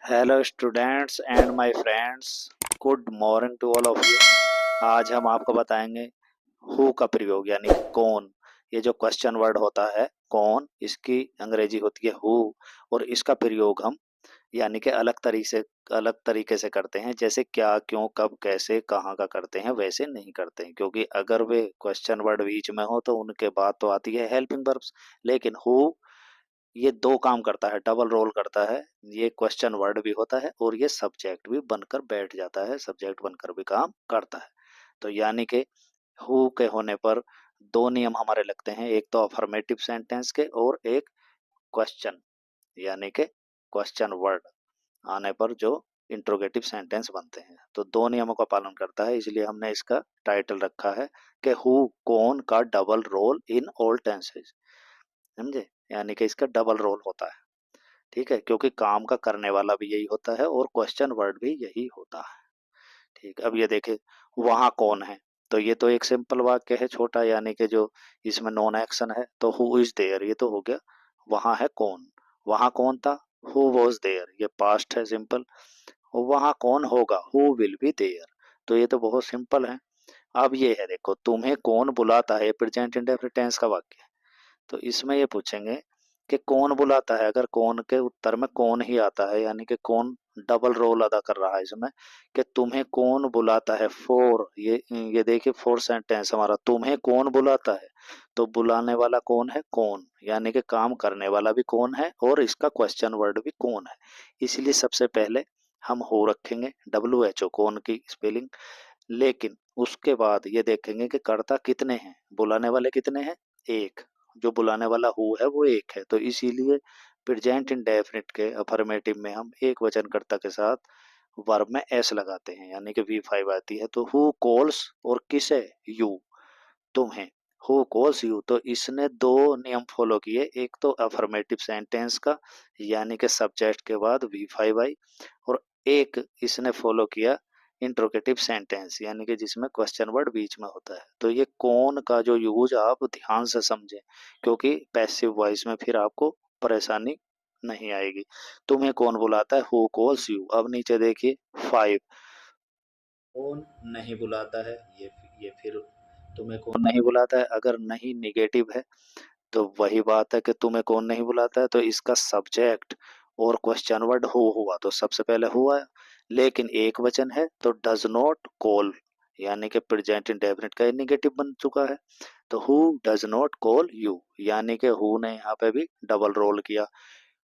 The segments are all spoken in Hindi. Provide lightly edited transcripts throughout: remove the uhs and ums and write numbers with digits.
Hello students and my friends, good morning to all of you. आज हम आपको बताएंगे हु का प्रयोग यानी कि कौन। ये जो क्वेश्चन वर्ड होता है कौन, इसकी अंग्रेजी होती है हु। और इसका प्रयोग हम यानी कि अलग तरीके से करते हैं, जैसे क्या, क्यों, कब, कैसे, कहाँ का करते हैं वैसे नहीं करते हैं, क्योंकि अगर वे क्वेश्चन वर्ड बीच में हो तो उनके बाद तो आती है हेल्पिंग वर्ब्स। लेकिन हु ये दो काम करता है, डबल रोल करता है। ये क्वेश्चन वर्ड भी होता है और ये सब्जेक्ट भी बनकर बैठ जाता है, सब्जेक्ट बनकर भी काम करता है। तो यानी कि हु के होने पर दो नियम हमारे लगते हैं, एक तो अफर्मेटिव सेंटेंस के और एक क्वेश्चन यानी कि क्वेश्चन वर्ड आने पर जो इंट्रोगेटिव सेंटेंस बनते हैं। तो दो नियमों का पालन करता है, इसलिए हमने इसका टाइटल रखा है कि हु कौन का double role in all tenses. समझे? यानी कि इसका डबल रोल होता है। ठीक है, क्योंकि काम का करने वाला भी यही होता है और क्वेश्चन वर्ड भी यही होता है। ठीक, अब ये देखे वहां कौन है, तो ये तो एक सिंपल वाक्य है छोटा, यानी कि जो इसमें नॉन एक्शन है, तो हु इज देयर ये तो हो गया। वहां है कौन, वहां कौन था, हु वॉज देयर, ये पास्ट है सिंपल। वहां कौन होगा, हु विल बी देयर। तो ये तो बहुत सिंपल है। अब ये है, देखो तुम्हें कौन बुलाता है, प्रेजेंट इंडेफिनिट टेंस का वाक्य है। तो इसमें ये पूछेंगे कि कौन बुलाता है, अगर कौन के उत्तर में कौन ही आता है, यानी कि कौन डबल रोल अदा कर रहा है इसमें, कि तुम्हें कौन बुलाता है। फोर, ये देखिए फोर सेंटेंस हमारा, तुम्हें कौन बुलाता है। तो बुलाने वाला कौन है, कौन, यानी कि काम करने वाला भी कौन है और इसका क्वेश्चन वर्ड भी कौन है। इसलिए सबसे पहले हम हो रखेंगे, WHO कौन की स्पेलिंग। लेकिन उसके बाद ये देखेंगे कि कर्ता कितने हैं, बुलाने वाले कितने हैं, एक। जो बुलाने वाला हु है वो एक है, तो इसीलिए प्रेजेंट इंडेफिनिट के अफर्मेटिव में हम एक वचनकर्ता के साथ वर्ब में एस लगाते हैं, यानी कि V5 आती है। तो हु कॉल्स, और किसे, यू, तुम्हें। हु कॉल्स यू, तो इसने दो नियम फॉलो किए, एक तो अफर्मेटिव सेंटेंस का यानी कि सब्जेक्ट के बाद V5 आई, और एक इसने फॉलो किया इंट्रोगेटिव सेंटेंस यानी कि जिसमें क्वेश्चन वर्ड बीच में होता है। तो ये कौन का जो यूज आप ध्यान से समझें, क्योंकि पैसिव वॉइस में फिर आपको परेशानी नहीं आएगी। तुम्हें कौन बुलाता है, हु कॉल्स यू। अब नीचे देखिए 5, कौन नहीं बुलाता है, ये फिर तुम्हें कौन नहीं बुलाता है, अगर नहीं निगेटिव है तो वही बात है कि तुम्हें कौन नहीं बुलाता है, तो इसका सब्जेक्ट और क्वेश्चन वर्ड हु हुआ, तो सबसे पहले हुआ। लेकिन एक वचन है तो डज नॉट कॉल, यानी कि प्रेजेंट इंडेफिनिट का निगेटिव बन चुका है। तो who does not call you, यानी कि हु ने यहाँ पे भी डबल रोल किया।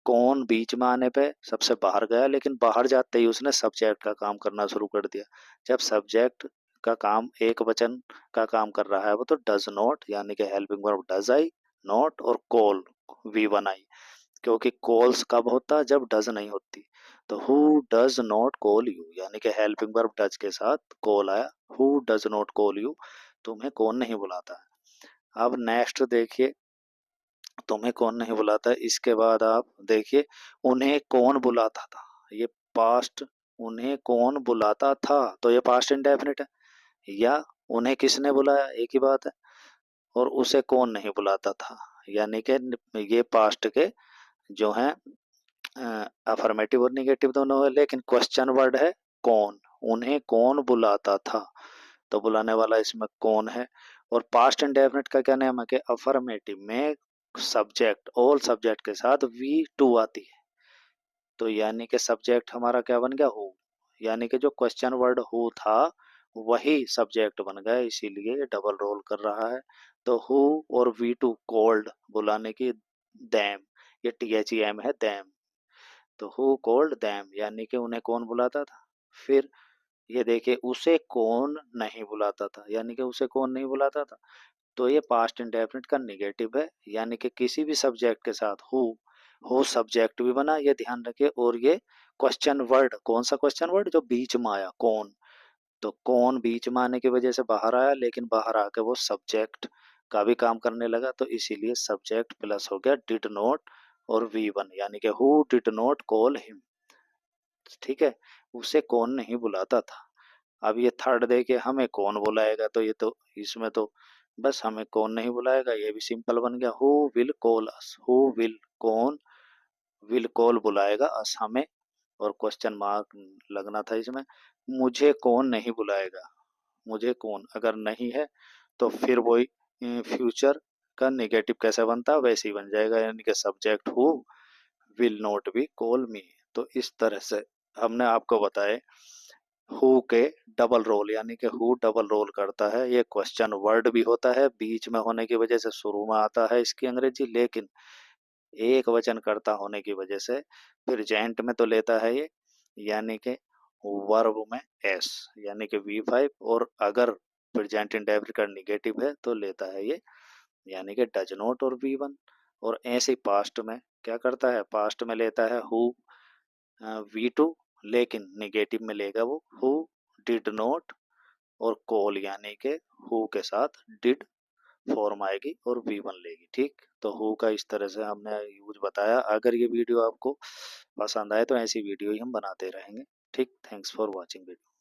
कौन बीच में आने पे सबसे बाहर गया, लेकिन बाहर जाते ही उसने सब्जेक्ट का काम करना शुरू कर दिया। जब सब्जेक्ट का काम एक वचन का काम कर रहा है वो, तो डज नॉट यानी कि helping verb does I, not और कॉल V1 आई। क्योंकि कॉल्स कब होता है, जब डज नहीं होती। तो who does not call you, यानी कि हेल्पिंग वर्ब डज के साथ कॉल आया, who does not call you, तुम्हें कौन नहीं बुलाता है। अब नेक्स्ट देखिए, तुम्हें कौन नहीं बुलाता है, इसके बाद आप देखिए उन्हें कौन बुलाता था, ये पास्ट, उन्हें कौन बुलाता था, तो ये पास्ट इंडेफिनिट है। या उन्हें किसने बुलाया, एक ही बात है। और उसे कौन नहीं बुलाता था, यानी कि ये पास्ट के जो है अफर्मेटिव और निगेटिव दोनों है, लेकिन क्वेश्चन वर्ड है कौन। उन्हें कौन बुलाता था, तो बुलाने वाला इसमें कौन है। और पास्ट इंडेफिनिट का क्या नाम है कि अफर्मेटिव में सब्जेक्ट, ऑल सब्जेक्ट के साथ V2 आती है। तो यानी कि सब्जेक्ट हमारा क्या बन गया, हु, यानी कि जो क्वेश्चन वर्ड हु था वही सब्जेक्ट बन गया, इसीलिए ये डबल रोल कर रहा है। तो हु और V2 कॉल्ड, बुलाने की, दैम, ये THEM है, दैम। तो हु कॉल्ड दैम, यानी कि उन्हें कौन बुलाता था। फिर ये देखिए उसे कौन नहीं बुलाता था, यानी कि उसे कौन नहीं बुलाता था, तो ये पास्ट इंडेफिनिट का निगेटिव है, यानी कि किसी भी सब्जेक्ट के साथ हु सब्जेक्ट भी बना, ये ध्यान रखिए। और ये क्वेश्चन वर्ड, कौन सा क्वेश्चन वर्ड, जो बीच में आया कौन। तो कौन बीच में आने की वजह से बाहर आया, लेकिन बाहर आके वो सब्जेक्ट का भी काम करने लगा, तो इसीलिए सब्जेक्ट प्लस हो गया डिड नॉट और V1, यानी कि who did not call him. ठीक है, उसे कौन नहीं बुलाता था। अब ये थर्ड देखिए, हमें कौन बुलाएगा, तो ये तो इसमें तो बस हमें कौन नहीं बुलाएगा, ये भी सिंपल बन गया, who will call us. Who will, कौन, विल कॉल बुलाएगा अस हमें, और क्वेश्चन मार्क लगना था इसमें। मुझे कौन नहीं बुलाएगा, मुझे कौन अगर नहीं है तो फिर वही फ्यूचर का नेगेटिव कैसे बनता है वैसे ही बन जाएगा, यानी कि subject who will not be call मी। तो इस तरह से हमने आपको बताए हु के डबल रोल, यानी कि हु डबल रोल करता है। ये क्वेश्चन वर्ड भी होता है, बीच में होने की वजह से शुरू में आता है इसकी अंग्रेजी, लेकिन एक वचन कर्ता होने की वजह से प्रेजेंट में तो लेता है ये, यानी कि वर्ब में एस, यानी कि V5, और अगर प्रेजेंट इंडेफिनिट का निगेटिव है तो लेता है ये, यानी कि डज नॉट और V1। और ऐसे पास्ट में क्या करता है, पास्ट में लेता है हु V2, लेकिन निगेटिव में लेगा वो हु डिड नॉट और कॉल, यानी कि हु के साथ डिड फॉर्म आएगी और V1 लेगी। ठीक, तो हु का इस तरह से हमने यूज बताया। अगर ये वीडियो आपको पसंद आए तो ऐसी वीडियो ही हम बनाते रहेंगे। ठीक, थैंक्स फॉर वॉचिंग वीडियो।